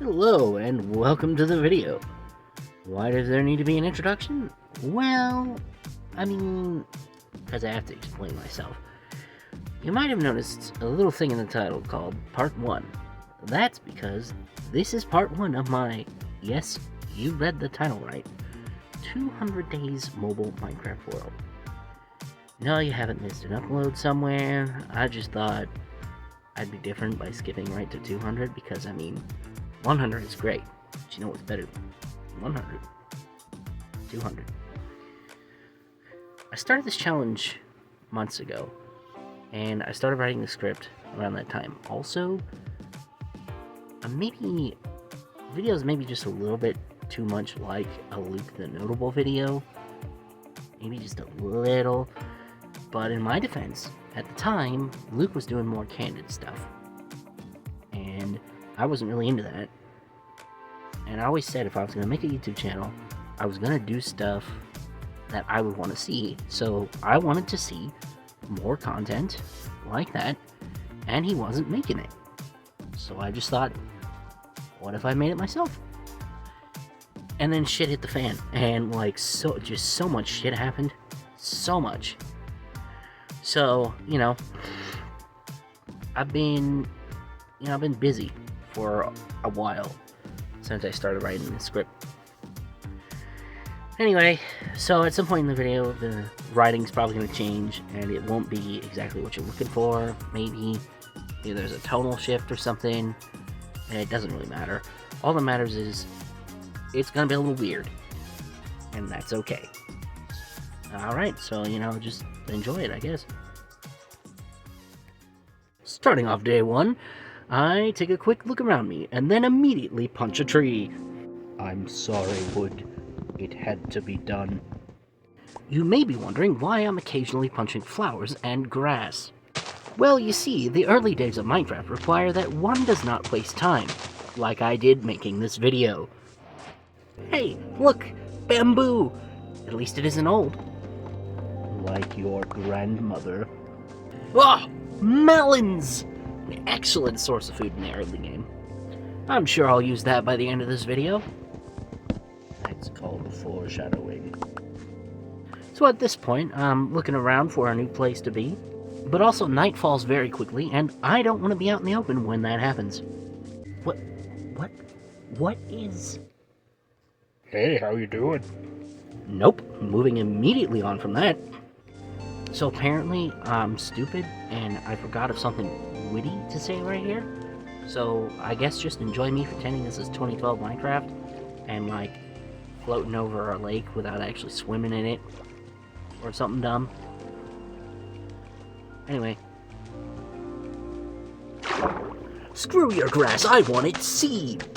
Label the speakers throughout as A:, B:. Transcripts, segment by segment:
A: Hello and welcome to the video. Why does there need to be an introduction? Well, because I have to explain myself. You might have noticed a little thing in the title called Part 1. That's because this is Part 1 of my, yes, you read the title right, 200 Days Mobile Minecraft World. No, you haven't missed an upload somewhere. I just thought I'd be different by skipping right to 200 because, 100 is great, but you know what's better than 100? 200. I started this challenge months ago, and I started writing the script around that time. Also, videos maybe just a little bit too much like a Luke the Notable video. Maybe just a little. But in my defense, at the time, Luke was doing more candid stuff. And I wasn't really into that. And I always said if I was going to make a YouTube channel, I was going to do stuff that I would want to see. So I wanted to see more content like that, and he wasn't making it. So I just thought, what if I made it myself? And then shit hit the fan, and so much shit happened. So much. So, I've been busy for a while since I started writing the script. Anyway, so at some point in the video, the writing's probably going to change, and it won't be exactly what you're looking for. Maybe there's a tonal shift or something, and it doesn't really matter. All that matters is it's going to be a little weird, and that's okay. Alright, so, just enjoy it, I guess. Starting off day one, I take a quick look around me, and then immediately punch a tree. I'm sorry, Wood. It had to be done. You may be wondering why I'm occasionally punching flowers and grass. Well, you see, the early days of Minecraft require that one does not waste time, like I did making this video. Hey, look! Bamboo! At least it isn't old. Like your grandmother. Ah! Melons! An excellent source of food in the early game. I'm sure I'll use that by the end of this video. That's called foreshadowing. So at this point, I'm looking around for a new place to be. But also, night falls very quickly, and I don't want to be out in the open when that happens. What is...
B: Hey, how you doing?
A: Nope, moving immediately on from that. So apparently I'm stupid and I forgot of something witty to say right here. So I guess just enjoy me pretending this is 2012 Minecraft and floating over a lake without actually swimming in it or something dumb. Anyway. Screw your grass, I want its seed!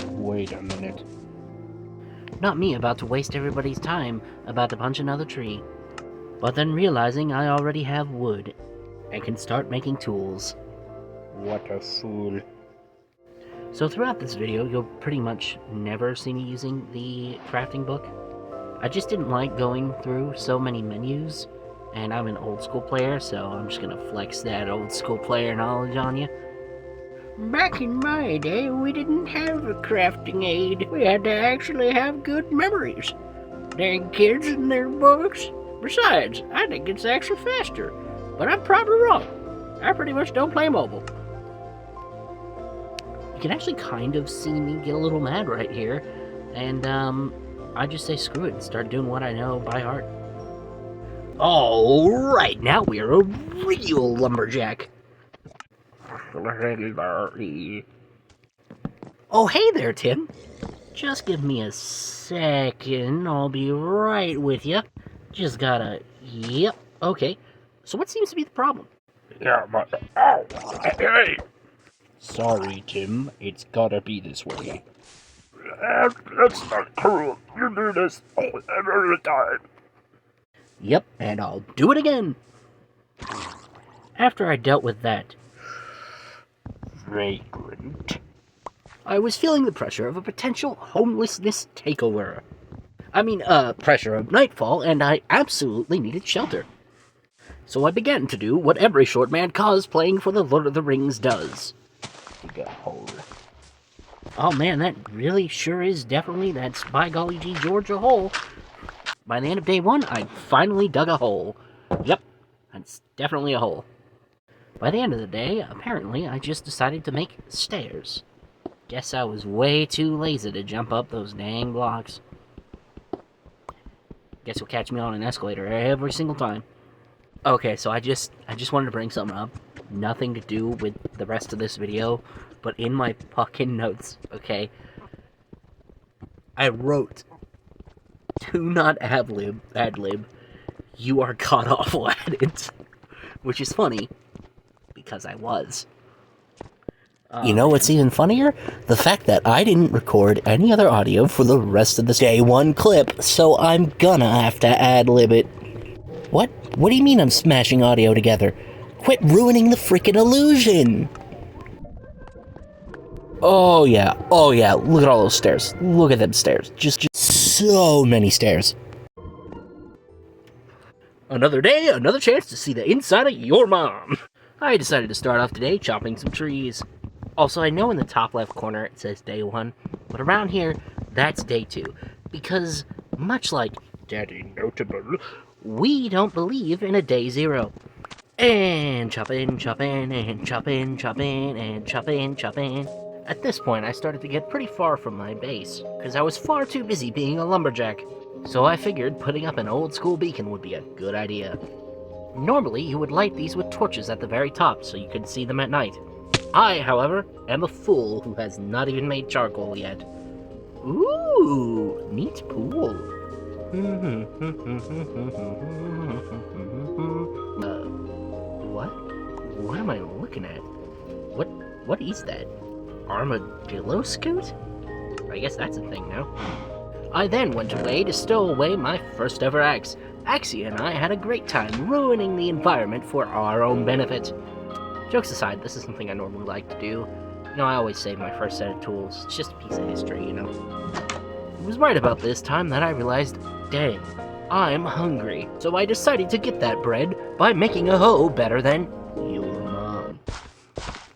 B: Wait a minute.
A: Not me about to waste everybody's time about to punch another tree. But then realizing I already have wood, and can start making tools.
B: What a fool.
A: So throughout this video, you'll pretty much never see me using the crafting book. I just didn't like going through so many menus, and I'm an old school player, so I'm just gonna flex that old school player knowledge on you. Back in my day, we didn't have a crafting aid. We had to actually have good memories. Dang kids and their books. Besides, I think it's actually faster, but I'm probably wrong. I pretty much don't play mobile. You can actually kind of see me get a little mad right here, and I just say screw it and start doing what I know by heart. Alright, now we're a real lumberjack. Oh, hey there, Tim. Just give me a second, I'll be right with you. Just gotta... Yep, okay. So what seems to be the problem?
B: Yeah, but... Ow! Hey! Sorry, Tim. It's gotta be this way. That's not cruel. You do this every time.
A: Yep, and I'll do it again. After I dealt with that...
B: Vagrant.
A: I was feeling the pressure of a potential homelessness takeover. Pressure of nightfall, and I absolutely needed shelter. So I began to do what every short man cosplaying for the Lord of the Rings does.
B: Dig a hole.
A: Oh man, that really sure is definitely, that's by golly gee George a hole. By the end of day 1, I finally dug a hole. Yep, that's definitely a hole. By the end of the day, apparently, I just decided to make stairs. Guess I was way too lazy to jump up those dang blocks. Guess you'll catch me on an escalator every single time. Okay, so I just wanted to bring something up. Nothing to do with the rest of this video, but in my fucking notes, okay? I wrote, "Do not ad-lib, you are god-awful at it." Which is funny, because I was. You know what's even funnier? The fact that I didn't record any other audio for the rest of this day 1 clip, so I'm gonna have to ad-lib it. What? What do you mean I'm smashing audio together? Quit ruining the freaking illusion! Oh yeah, look at all those stairs. Look at them stairs. Just so many stairs. Another day, another chance to see the inside of your mom. I decided to start off today chopping some trees. Also, I know in the top left corner it says day 1, but around here, that's day 2. Because, much like Daddy Notable, we don't believe in a day 0. And chopping, and chopping, and chopping. At this point, I started to get pretty far from my base, because I was far too busy being a lumberjack. So I figured putting up an old school beacon would be a good idea. Normally, you would light these with torches at the very top so you could see them at night. I, however, am a fool who has not even made charcoal yet. Ooh, neat pool. What? What am I looking at? What is that? Armadillo scoot? I guess that's a thing now. I then went away to stow away my first ever axe. Axie and I had a great time ruining the environment for our own benefit. Jokes aside, this is something I normally like to do. You know, I always save my first set of tools. It's just a piece of history, you know. It was right about this time that I realized, dang, I'm hungry. So I decided to get that bread by making a hoe better than your mom.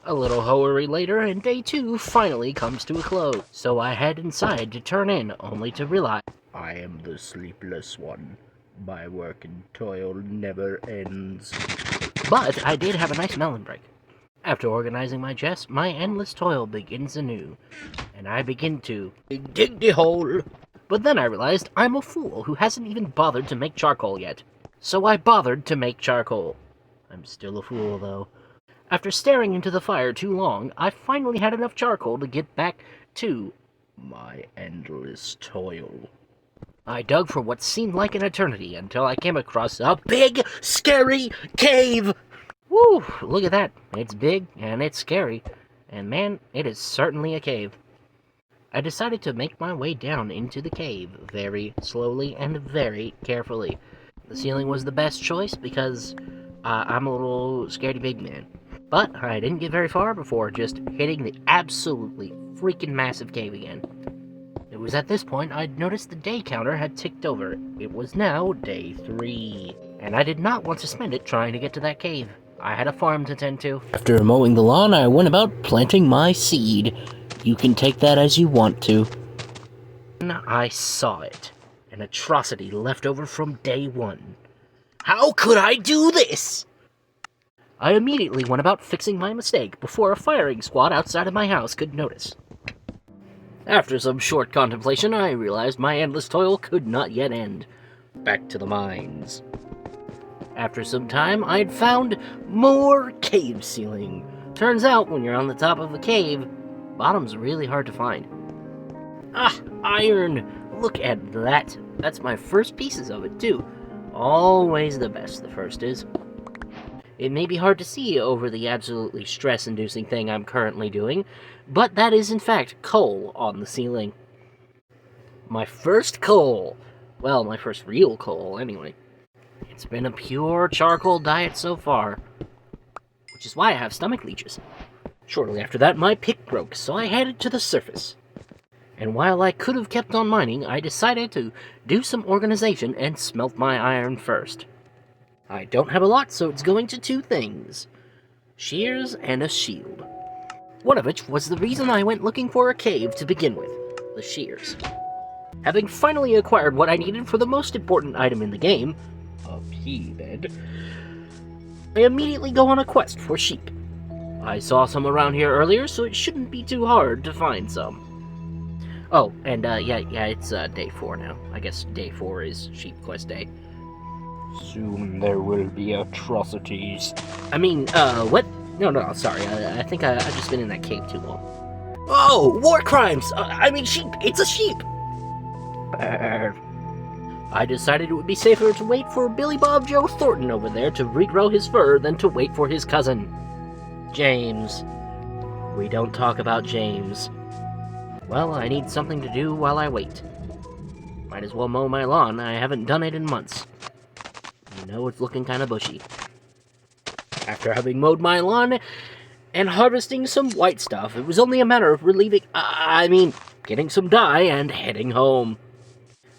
A: A little hoery later, and day 2 finally comes to a close. So I head inside to turn in, only to realize
B: I am the sleepless one. My work and toil never ends.
A: But I did have a nice melon break. After organizing my chest, my endless toil begins anew, and I begin to dig the hole. But then I realized I'm a fool who hasn't even bothered to make charcoal yet. So I bothered to make charcoal. I'm still a fool, though. After staring into the fire too long, I finally had enough charcoal to get back to
B: my endless toil.
A: I dug for what seemed like an eternity until I came across a big, scary cave! Woo! Look at that. It's big, and it's scary. And man, it is certainly a cave. I decided to make my way down into the cave very slowly and very carefully. The ceiling was the best choice because I'm a little scaredy big man. But I didn't get very far before just hitting the absolutely freaking massive cave again. It was at this point I'd noticed the day counter had ticked over. It was now day 3, and I did not want to spend it trying to get to that cave. I had a farm to tend to. After mowing the lawn, I went about planting my seed. You can take that as you want to. I saw it. An atrocity left over from day 1. How could I do this? I immediately went about fixing my mistake before a firing squad outside of my house could notice. After some short contemplation, I realized my endless toil could not yet end. Back to the mines. After some time, I'd found more cave ceiling. Turns out, when you're on the top of a cave, bottom's really hard to find. Ah, iron! Look at that. That's my first pieces of it, too. Always the best, the first is. It may be hard to see over the absolutely stress-inducing thing I'm currently doing, but that is in fact coal on the ceiling. My first coal. Well, my first real coal, anyway. It's been a pure charcoal diet so far, which is why I have stomach leeches. Shortly after that, my pick broke, so I headed to the surface. And while I could have kept on mining, I decided to do some organization and smelt my iron first. I don't have a lot, so it's going to 2 things. Shears and a shield. One of which was the reason I went looking for a cave to begin with, the shears. Having finally acquired what I needed for the most important item in the game, a pea bed, I immediately go on a quest for sheep. I saw some around here earlier, so it shouldn't be too hard to find some. Oh, and it's day 4 now. I guess day 4 is sheep quest day.
B: Soon there will be atrocities.
A: I mean, what? No, sorry. I think I've just been in that cave too long. Oh, war crimes! Sheep! It's a sheep! I decided it would be safer to wait for Billy Bob Joe Thornton over there to regrow his fur than to wait for his cousin, James. We don't talk about James. Well, I need something to do while I wait. Might as well mow my lawn. I haven't done it in months. You know, it's looking kind of bushy. After having mowed my lawn and harvesting some white stuff, it was only a matter of getting some dye and heading home.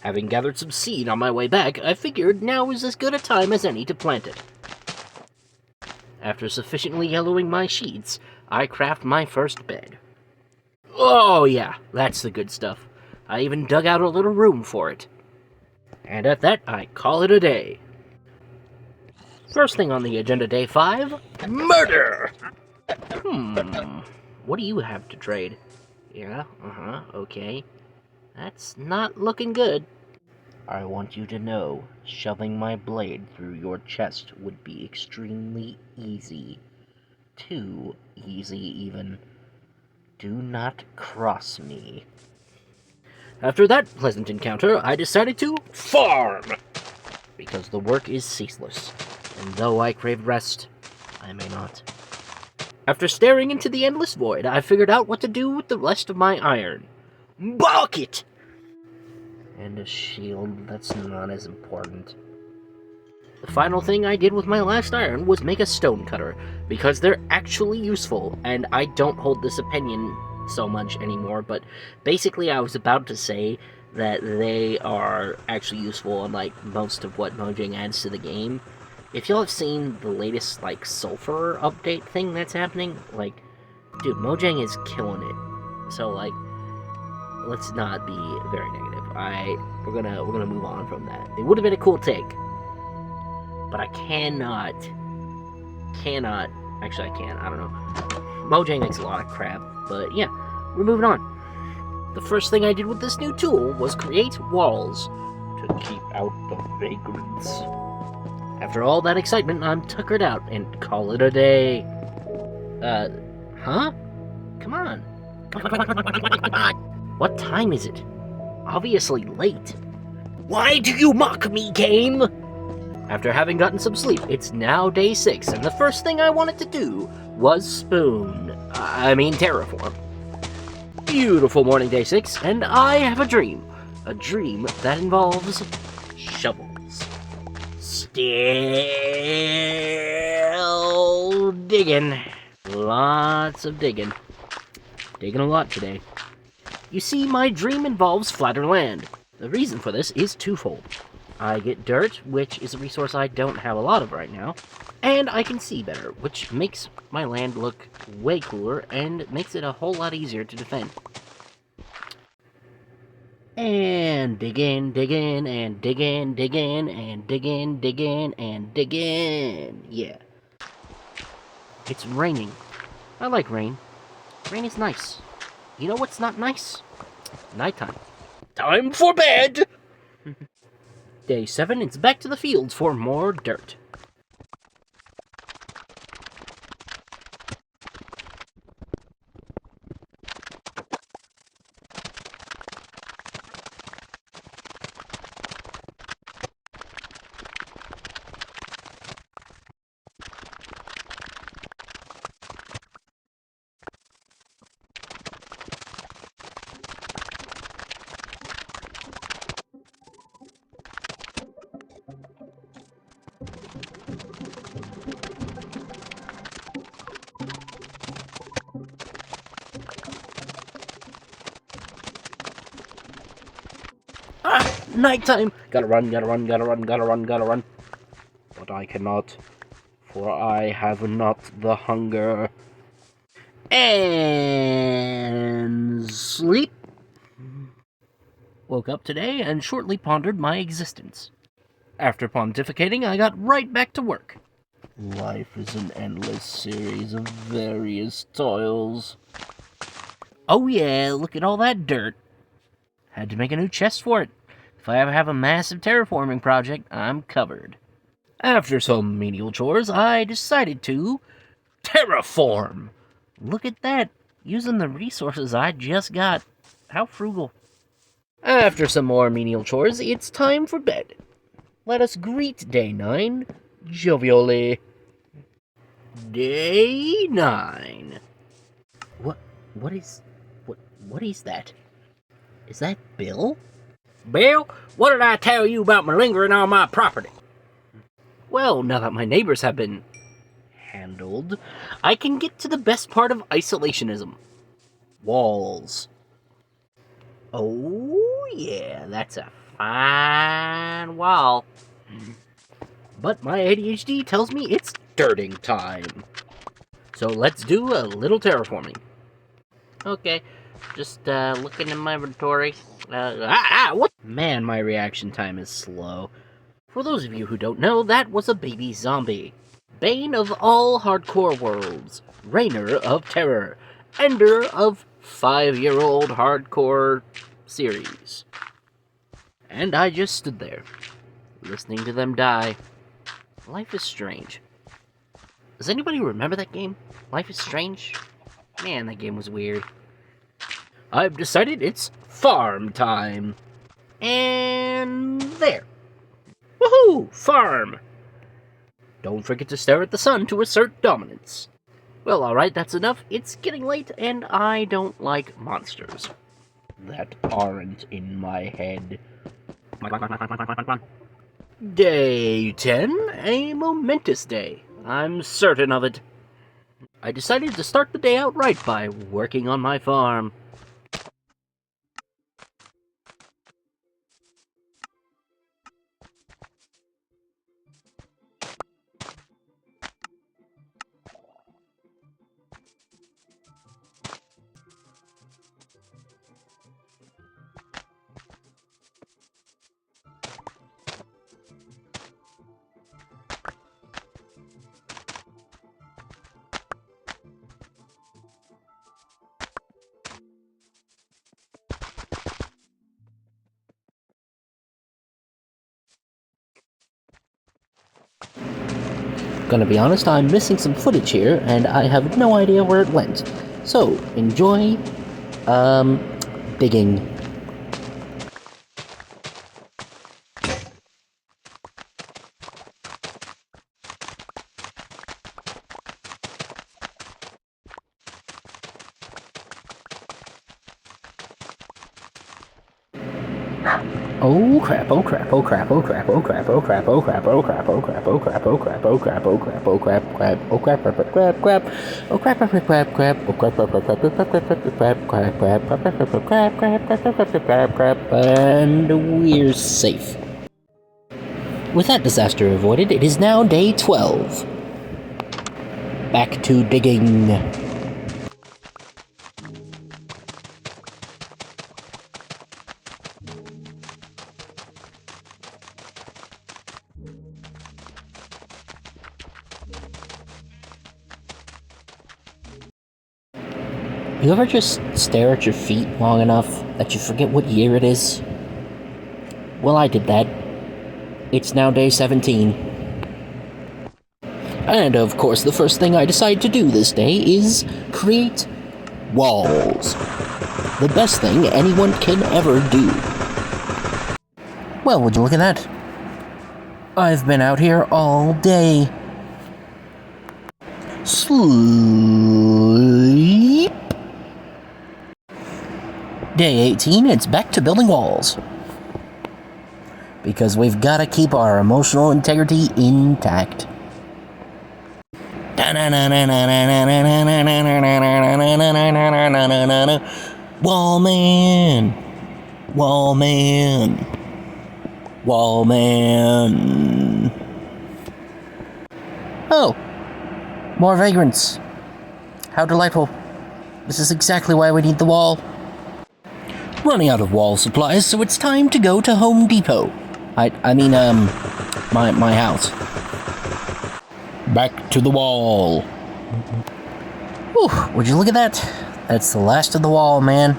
A: Having gathered some seed on my way back, I figured now was as good a time as any to plant it. After sufficiently yellowing my sheets, I craft my first bed. Oh yeah, that's the good stuff. I even dug out a little room for it. And at that, I call it a day. First thing on the agenda, day 5, murder! What do you have to trade? Yeah, okay. That's not looking good. I want you to know, shoving my blade through your chest would be extremely easy. Too easy, even. Do not cross me. After that pleasant encounter, I decided to farm! Because the work is ceaseless, and though I crave rest, I may not. After staring into the endless void, I figured out what to do with the rest of my iron. Balk it! And a shield that's not as important. The final thing I did with my last iron was make a stone cutter, because they're actually useful, and I don't hold this opinion so much anymore, but basically I was about to say that they are actually useful on, most of what Mojang adds to the game. If y'all have seen the latest, sulfur update thing that's happening, dude, Mojang is killing it. So, let's not be very negative. We're gonna move on from that. It would have been a cool take, but I cannot. Actually, I can. I don't know. Mojang makes a lot of crap, but yeah, we're moving on. The first thing I did with this new tool was create walls
B: to keep out the vagrants.
A: After all that excitement, I'm tuckered out and call it a day. Huh? Come on. What time is it? Obviously late. Why do you mock me, game? After having gotten some sleep, it's now day 6, and the first thing I wanted to do was terraform. Beautiful morning, day 6, and I have a dream. A dream that involves shovels. Still digging. Lots of digging. Digging a lot today. You see, my dream involves flatter land. The reason for this is twofold. I get dirt, which is a resource I don't have a lot of right now, and I can see better, which makes my land look way cooler and makes it a whole lot easier to defend. And dig in, and dig in, and dig in, and dig in. Yeah. It's raining. I like rain. Rain is nice. You know what's not nice? Nighttime. Time for bed! Day 7, it's back to the fields for more dirt. Nighttime! Gotta run. But I cannot, for I have not the hunger. And sleep. Woke up today and shortly pondered my existence. After pontificating, I got right back to work.
B: Life is an endless series of various toils.
A: Oh yeah, look at all that dirt. Had to make a new chest for it. If I ever have a massive terraforming project, I'm covered. After some menial chores, I decided to terraform. Look at that, using the resources I just got. How frugal. After some more menial chores, it's time for bed. Let us greet Day 9 jovially. Day 9. What is that? Is that Bill? Bill, what did I tell you about malingering on my property? Well, now that my neighbors have been handled, I can get to the best part of isolationism. Walls. Oh, yeah, that's a fine wall. But my ADHD tells me it's dirting time. So let's do a little terraforming. Okay, just looking in my inventory. What? Man, my reaction time is slow. For those of you who don't know, that was a baby zombie. Bane of all hardcore worlds. Reigner of terror. Ender of 5-year-old hardcore series. And I just stood there, listening to them die. Life is Strange. Does anybody remember that game? Life is Strange? Man, that game was weird. I've decided it's farm time. And there. Woohoo! Farm! Don't forget to stare at the sun to assert dominance. Well, alright, that's enough. It's getting late, and I don't like monsters.
B: That aren't in my head.
A: Day 10, a momentous day. I'm certain of it. I decided to start the day out right by working on my farm. Gonna be honest, I'm missing some footage here, and I have no idea where it went. So, enjoy, digging. Oh crap, oh crap, oh crap, oh crap, oh crap, oh crap, oh crap, oh crap, oh crap, oh crap, oh crap, oh crap, oh crap, oh crap, crap, oh crap, crap, crap, crap, oh crap, crap, crap, crap, oh crap, crap, crap, crap, crap, crap, crap, crap, crap, crap, crap, crap, crap, crap, crap, crap, crap, and we're safe. With that disaster avoided, it is now day 12. Back to digging. You ever just stare at your feet long enough that you forget what year it is? Well, I did that. It's now day 17. And of course, the first thing I decide to do this day is create walls. The best thing anyone can ever do. Well, would you look at that? I've been out here all day. Sleep. Day 18, it's back to building walls. Because we've got to keep our emotional integrity intact. Wallman! Wallman! Wallman! Oh! More vagrants. How delightful. This is exactly why we need the wall. Running out of wall supplies, so it's time to go to Home Depot. My house. Back to the wall. Whew, would you look at that? That's the last of the wall, man.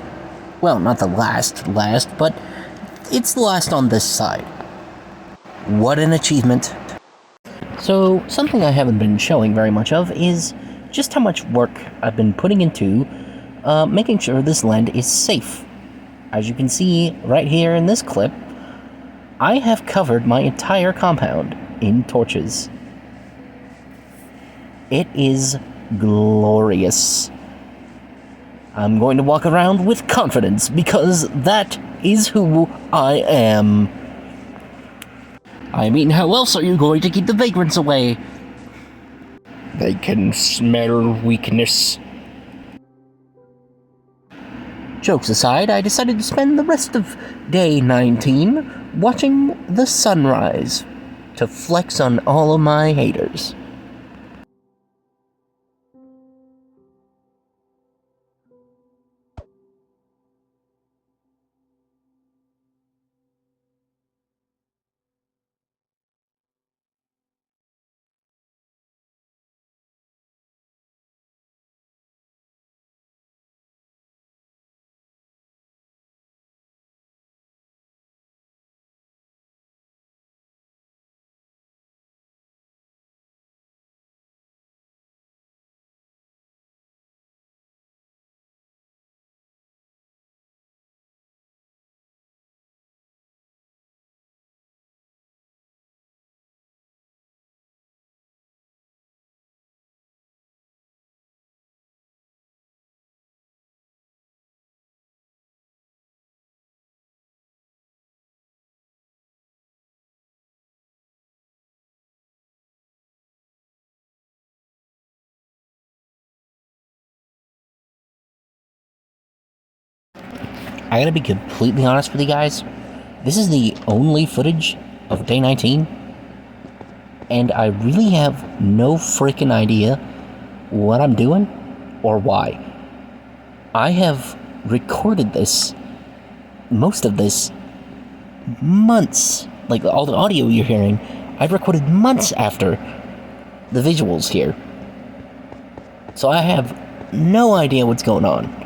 A: Well, not the last, but it's the last on this side. What an achievement. So, something I haven't been showing very much of is just how much work I've been putting into making sure this land is safe. As you can see right here in this clip, I have covered my entire compound in torches. It is glorious. I'm going to walk around with confidence because that is who I am. I mean, how else are you going to keep the vagrants away?
B: They can smell weakness.
A: Jokes aside, I decided to spend the rest of day 19 watching the sunrise to flex on all of my haters. I gotta be completely honest with you guys. This is the only footage of day 19, and I really have no freaking idea what I'm doing or why. I have recorded this, most of this, months, like all the audio you're hearing, I've recorded months after the visuals here. So I have no idea what's going on.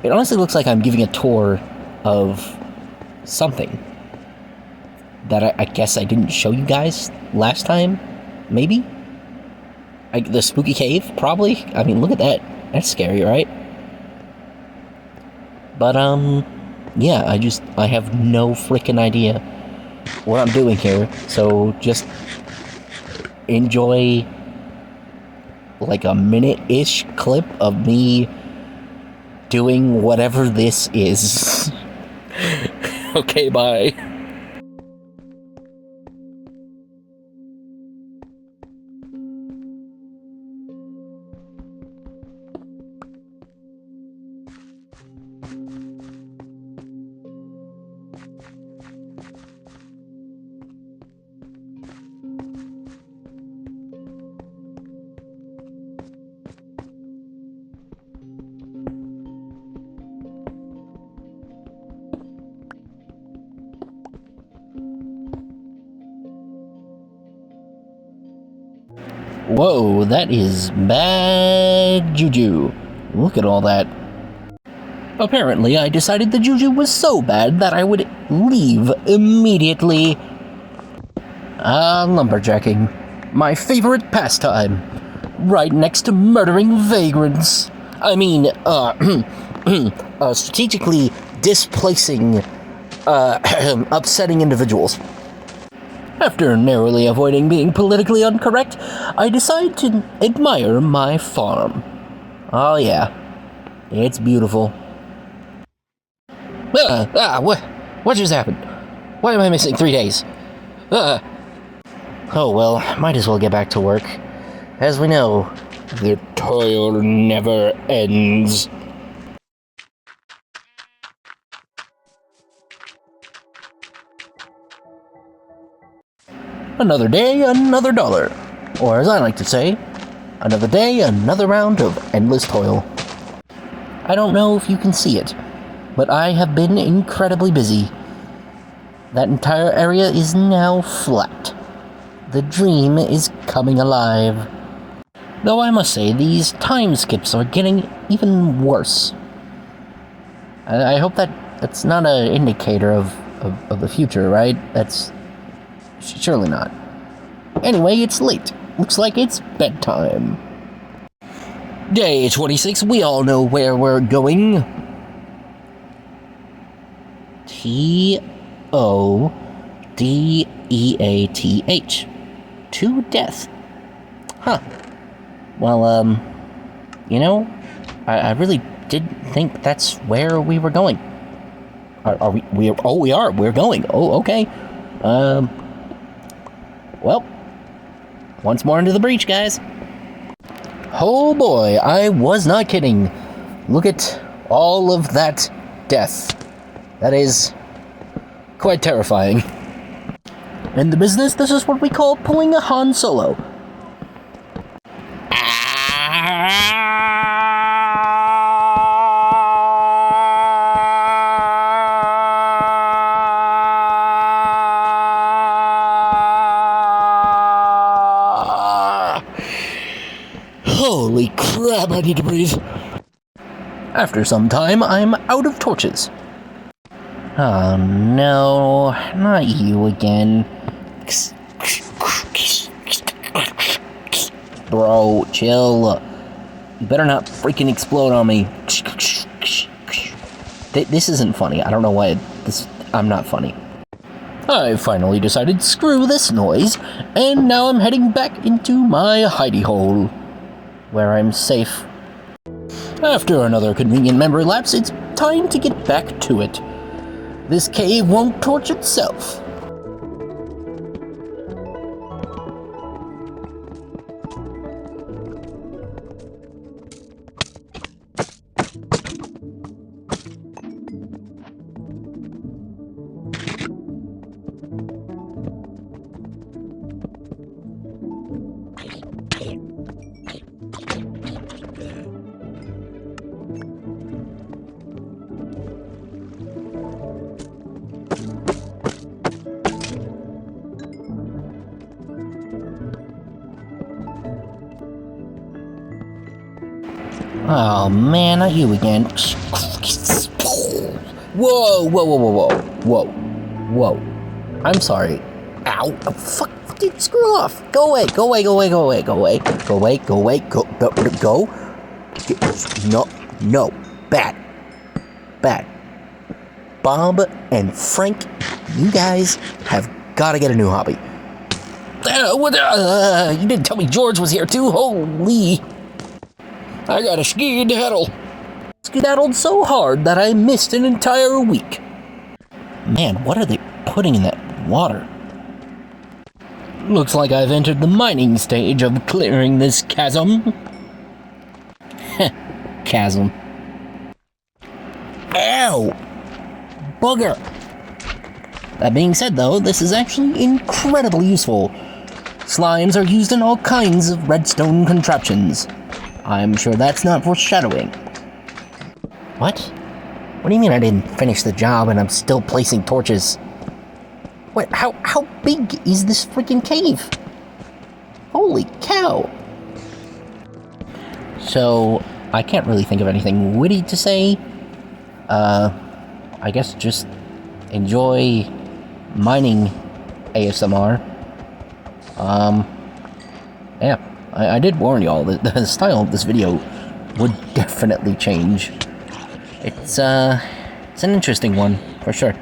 A: It honestly looks like I'm giving a tour of something that I guess I didn't show you guys last time, maybe? The spooky cave, probably? I mean, look at that. That's scary, right? But, yeah, I have no freaking idea what I'm doing here, so just enjoy, like, a minute-ish clip of me doing whatever this is. Okay, bye. Whoa, that is bad juju. Look at all that. Apparently, I decided the juju was so bad that I would leave immediately. Lumberjacking. My favorite pastime. Right next to murdering vagrants. I mean, strategically displacing, upsetting individuals. After narrowly avoiding being politically incorrect, I decide to admire my farm. Oh yeah, it's beautiful. What just happened? Why am I missing 3 days? Oh well, might as well get back to work. As we know, the toil never ends. Another day, another dollar. Or as I like to say, another day, another round of endless toil. I don't know if you can see it, but I have been incredibly busy. That entire area is now flat. The dream is coming alive. Though I must say, these time skips are getting even worse. I hope that's not an indicator of the future, right? That's surely not. Anyway, it's late. Looks like it's bedtime. Day 26, we all know where we're going. Todeath. To death. Huh. Well, you know, I really did think that's where we were going. Are we? We are. We're going. Oh, okay. Well, once more into the breach, guys. Oh boy, I was not kidding. Look at all of that death. That is quite terrifying. In the business, this is what we call pulling a Han Solo. Holy crap, I need to breathe. After some time, I'm out of torches. Oh no, not you again. Bro, chill. You better not freaking explode on me. This isn't funny. I don't know why I'm not funny. I finally decided screw this noise, and now I'm heading back into my hidey hole, where I'm safe. After another convenient memory lapse, it's time to get back to it. This cave won't torch itself. Oh man, not you again. Whoa, whoa, whoa, whoa, whoa, whoa, whoa. I'm sorry. Ow. Oh, fuck, dude, screw off. Go away, go away, go away, go away, go away, go away, go away, go. No, no. Bad. Bad. Bob and Frank, you guys have got to get a new hobby. You didn't tell me George was here too. Holy. I got a skedaddle. Skedaddled so hard that I missed an entire week. Man, what are they putting in that water? Looks like I've entered the mining stage of clearing this chasm. Chasm. Ow! Bugger! That being said, though, this is actually incredibly useful. Slimes are used in all kinds of redstone contraptions. I'm sure that's not foreshadowing. What? What do you mean I didn't finish the job and I'm still placing torches? What? How big is this freaking cave? Holy cow! So, I can't really think of anything witty to say. I guess just enjoy mining ASMR. Yeah. I did warn y'all that the style of this video would definitely change. It's an interesting one, for sure.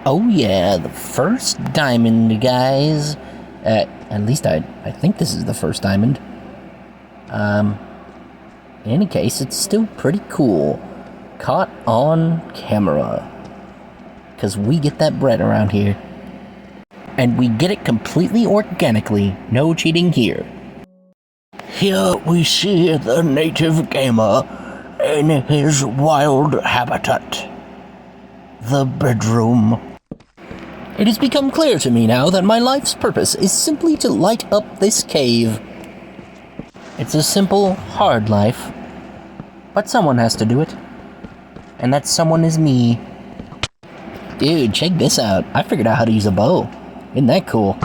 A: Oh yeah, the first diamond, guys. At least I think this is the first diamond. In any case, it's still pretty cool. Caught on camera. Because we get that bread around here. And we get it completely organically. No cheating here. Here we see the native gamer in his wild habitat. The bedroom. It has become clear to me now that my life's purpose is simply to light up this cave. It's a simple, hard life. But someone has to do it. And that someone is me. Dude, check this out. I figured out how to use a bow. Isn't that cool?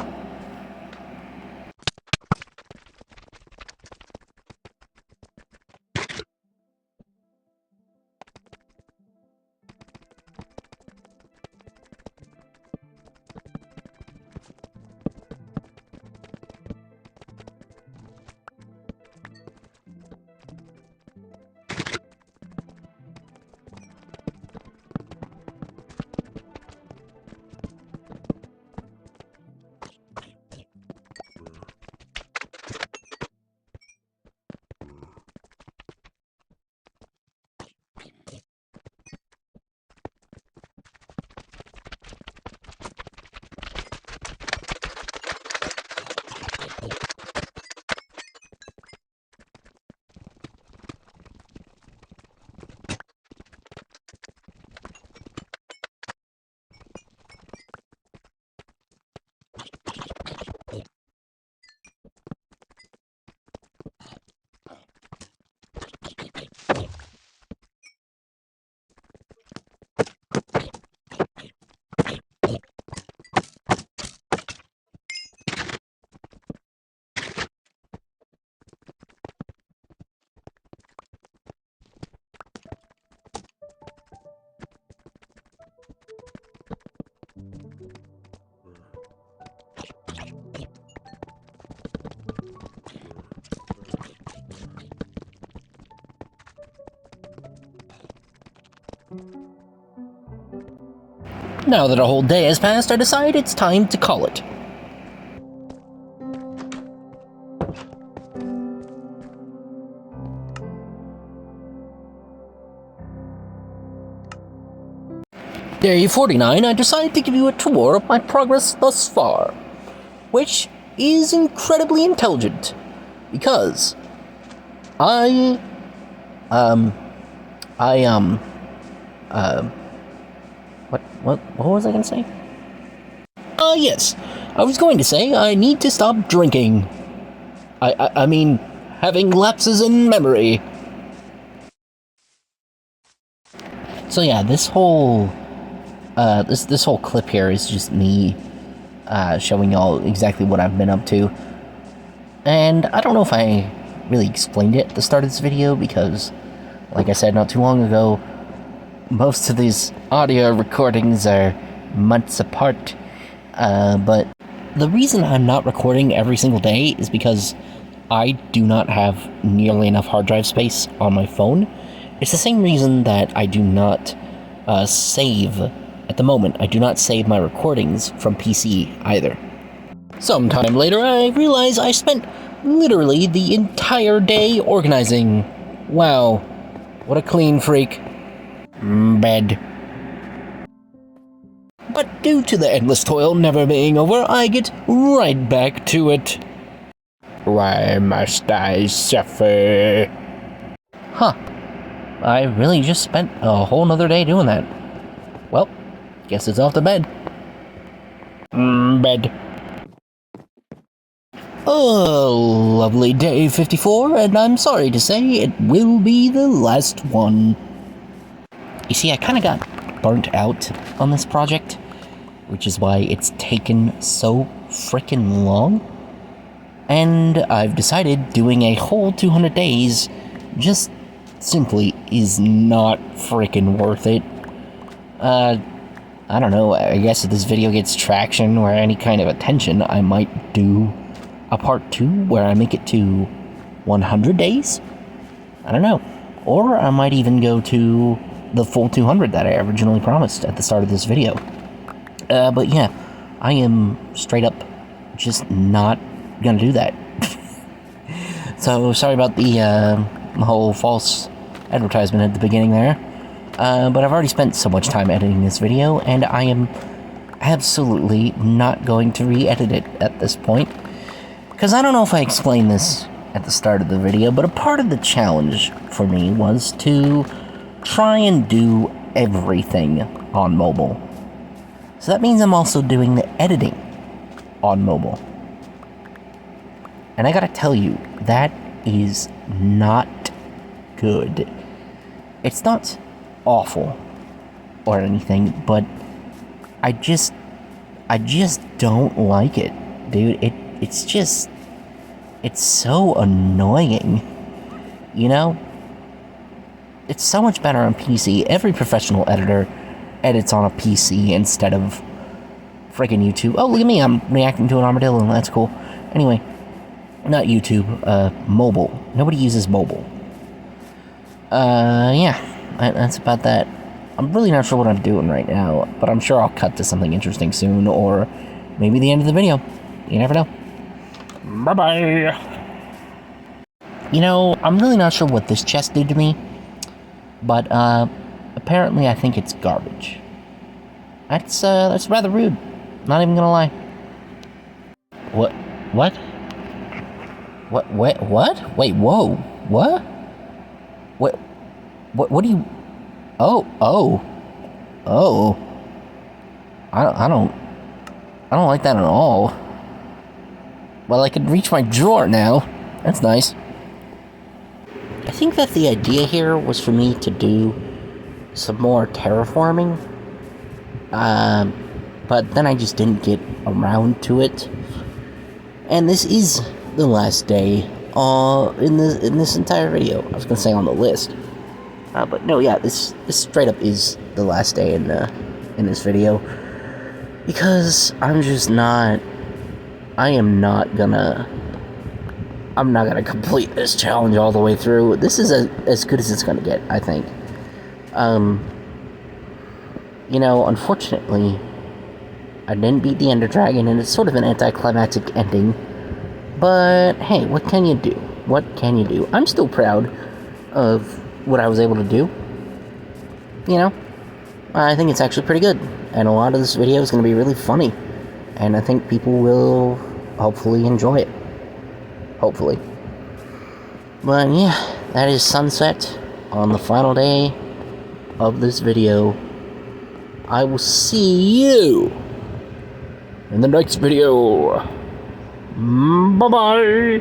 A: Now that a whole day has passed, I decide it's time to call it. Day 49, I decide to give you a tour of my progress thus far, which is incredibly intelligent, because what was I gonna say? Yes, I was going to say I need to stop drinking. I mean, having lapses in memory. So yeah, this whole this whole clip here is just me showing y'all exactly what I've been up to. And I don't know if I really explained it at the start of this video because, like I said not too long ago, most of these audio recordings are months apart. But the reason I'm not recording every single day is because I do not have nearly enough hard drive space on my phone. It's the same reason that I do not save, at the moment, I do not save my recordings from PC either. Sometime later, I realize I spent literally the entire day organizing. Wow, what a clean freak. Bed. But due to the endless toil never being over, I get right back to it. Why must I suffer? Huh. I really just spent a whole nother day doing that. Well, guess it's off to bed. Bed. Oh, lovely day 54, and I'm sorry to say it will be the last one. You see, I kind of got burnt out on this project, which is why it's taken so frickin' long. And I've decided doing a whole 200 days just simply is not frickin' worth it. I don't know, I guess if this video gets traction or any kind of attention, I might do a part 2 where I make it to 100 days? I don't know. Or I might even go to the full 200 that I originally promised at the start of this video. But yeah, I am straight up just not gonna do that. So sorry about the whole false advertisement at the beginning there. But I've already spent so much time editing this video, and I am absolutely not going to re-edit it at this point. Because I don't know if I explained this at the start of the video, but a part of the challenge for me was to try and do everything on mobile. So that means I'm also doing the editing on mobile. And I gotta tell you, that is not good. It's not awful or anything, but I just don't like it, dude. It's so annoying, you know? It's so much better on PC. Every professional editor edits on a PC instead of freaking YouTube. Oh, look at me, I'm reacting to an armadillo, that's cool. Anyway, not YouTube, mobile. Nobody uses mobile. Yeah, that's about that. I'm really not sure what I'm doing right now, but I'm sure I'll cut to something interesting soon, or maybe the end of the video. You never know.
B: Bye-bye.
A: You know, I'm really not sure what this chest did to me, but, apparently I think it's garbage. That's rather rude. Not even gonna lie. What? What? What? Wait, whoa. What? What do you... Oh. I don't like that at all. Well, I can reach my drawer now. That's nice. I think that the idea here was for me to do some more terraforming. But then I just didn't get around to it. And this is the last day in this entire video. I was gonna say on the list. But no, yeah, this straight up is the last day in this video. Because I'm not gonna complete this challenge all the way through. This is as good as it's gonna get, I think. You know, unfortunately, I didn't beat the Ender Dragon, and it's sort of an anticlimactic ending. But hey, what can you do? What can you do? I'm still proud of what I was able to do. You know, I think it's actually pretty good, and a lot of this video is going to be really funny, and I think people will hopefully enjoy it. Hopefully. But yeah, that is sunset on the final day of this video. I will see you in the next video. Bye-bye.